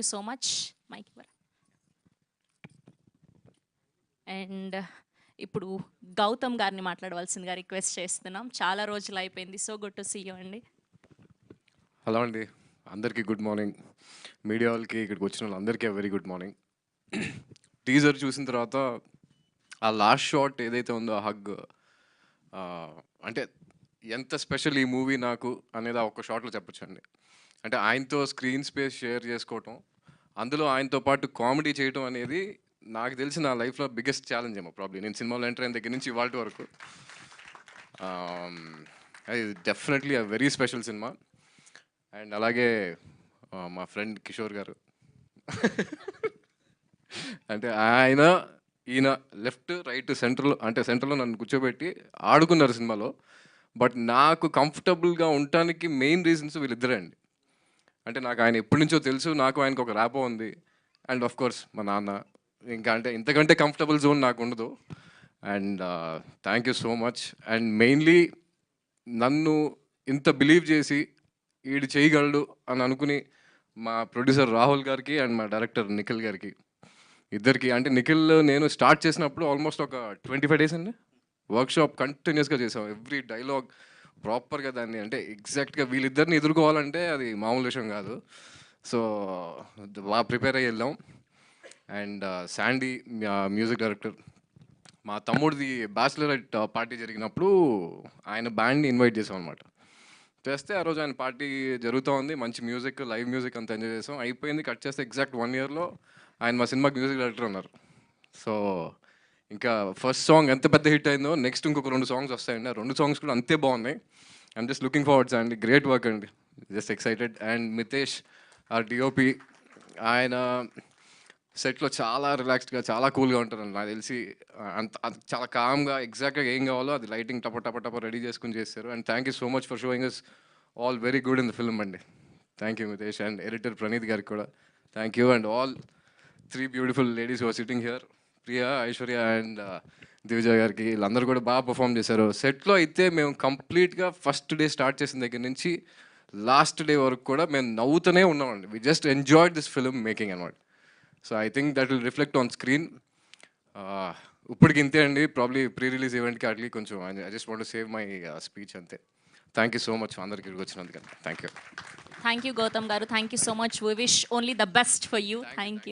You so much mic. And ఇప్పుడు గౌతమ్ గారిని మాట్లాడవలసిందిగా రిక్వెస్ట్ చేస్తున్నాం. చాలా రోజులు అయిపోయింది. So good to see you అండి. హలో అండి, అందరికీ గుడ్ మార్నింగ్. మీడియా వాళ్ళకి ఇక్కడికి వచ్చిన వాళ్ళందరికీ వెరీ గుడ్ మార్నింగ్. టీజర్ చూసిన తర్వాత ఆ లాస్ట్ షాట్ ఏదైతే ఉందో ఆ హగ్, అంటే ఎంత స్పెషల్ ఈ మూవీ నాకు అనేది ఆ ఒక్క షాట్లో చెప్పొచ్చండి. అంటే ఆయనతో స్క్రీన్ స్పేస్ షేర్ చేసుకోవటం, అందులో ఆయనతో పాటు కామెడీ చేయటం అనేది నాకు తెలిసి నా లైఫ్లో బిగ్గెస్ట్ ఛాలెంజ్ ఏమో ప్రాబ్లీ. నేను సినిమాలో ఎంటర్ అయిన దగ్గర నుంచి ఇవాళ వరకు అది definitely a very special cinema. And అలాగే మా ఫ్రెండ్ కిషోర్ గారు అంటే ఆయన ఈయన లెఫ్ట్ రైట్ సెంటర్లో, అంటే సెంటర్లో నన్ను కూర్చోబెట్టి ఆడుకున్నారు సినిమాలో. బట్ నాకు కంఫర్టబుల్గా ఉండటానికి మెయిన్ రీజన్స్ వీళ్ళిద్దరే అండి. అంటే నాకు ఆయన ఎప్పటి నుంచో తెలుసు, నాకు ఆయనకు ఒక ర్యాపో ఉంది. అండ్ ఆఫ్ కోర్స్ మా నాన్న. ఇంకా అంటే ఇంతకంటే కంఫర్టబుల్ జోన్ నాకు ఉండదు. And thank you so much. And mainly నన్ను ఇంత బిలీవ్ చేసి వీడు చేయగలడు అని అనుకుని మా ప్రొడ్యూసర్ రాహుల్ గారికి అండ్ మా డైరెక్టర్ నిఖిల్ గారికి, ఇద్దరికి. అంటే నిఖిల్ నేను స్టార్ట్ చేసినప్పుడు ఆల్మోస్ట్ ఒక 25 డేస్ అండి వర్క్షాప్ కంటిన్యూస్గా చేసాం. ఎవ్రీ డైలాగ్ ప్రాపర్గా దాన్ని, అంటే ఎగ్జాక్ట్గా వీళ్ళిద్దరిని ఎదుర్కోవాలంటే అది మామూలు విషయం కాదు. సో బాగా ప్రిపేర్ అయ్యి వెళ్ళాం. అండ్ శాండీ మ్యూజిక్ డైరెక్టర్, మా తమ్ముడిది బ్యాచిలరైట్ పార్టీ జరిగినప్పుడు ఆయన బ్యాండ్ని ఇన్వైట్ చేసాం అనమాట. చేస్తే ఆ రోజు ఆయన పార్టీ జరుగుతూ ఉంది, మంచి మ్యూజిక్, లైవ్ మ్యూజిక్ అంతా ఎంజాయ్ చేసాం. అయిపోయింది, కట్ చేస్తే ఎగ్జాక్ట్ 1 ఇయర్లో ఆయన మా సినిమాకి మ్యూజిక్ డైరెక్టర్ ఉన్నారు. సో ఇంకా ఫస్ట్ సాంగ్ ఎంత పెద్ద హిట్ అయిందో, నెక్స్ట్ ఇంకొక 2 సాంగ్స్ వస్తాయండి. ఆ 2 సాంగ్స్ కూడా అంతే బాగున్నాయి. ఐఎమ్ జస్ట్ లుకింగ్ ఫార్వర్డ్స్ అండి. గ్రేట్ వర్క్ అండి, just excited. And Mitesh our DOP, ఆయన సెట్లో చాలా రిలాక్స్డ్గా, చాలా కూల్గా ఉంటారండి. నాకు తెలిసి అంత చాలా కామ్గా, ఎగ్జాక్ట్గా ఏం కావాలో అది లైటింగ్ టప టప టప రెడీ చేసుకుని చేస్తారు. And thank you so much for showing us all very good in the film అండి. Thank you Mitesh. And editor Praneeth గారికి కూడా thank you. And all 3 beautiful ladies who are sitting here, Priya, Aishwarya and Divija గారికి, వీళ్ళందరూ కూడా బాగా పర్ఫామ్ చేశారు. సెట్లో అయితే మేము కంప్లీట్గా ఫస్ట్ డే స్టార్ట్ చేసిన దగ్గర నుంచి లాస్ట్ డే వరకు కూడా మేము నవ్వుతూనే ఉన్నామండి. We just enjoyed this film making అనమాట. So I think that will reflect on screen. ఇప్పటికి ఇంతే అండి. ప్రాబ్లీ ప్రీ రిలీజ్ ఈవెంట్కి అట్లీ కొంచెం I just want to save my speech అంతే. థ్యాంక్ యూ సో మచ్ అందరికి వచ్చినందుకు. Thank you. Thank you Gautam గారు. Thank you so much. We wish only the best for you. Thank you.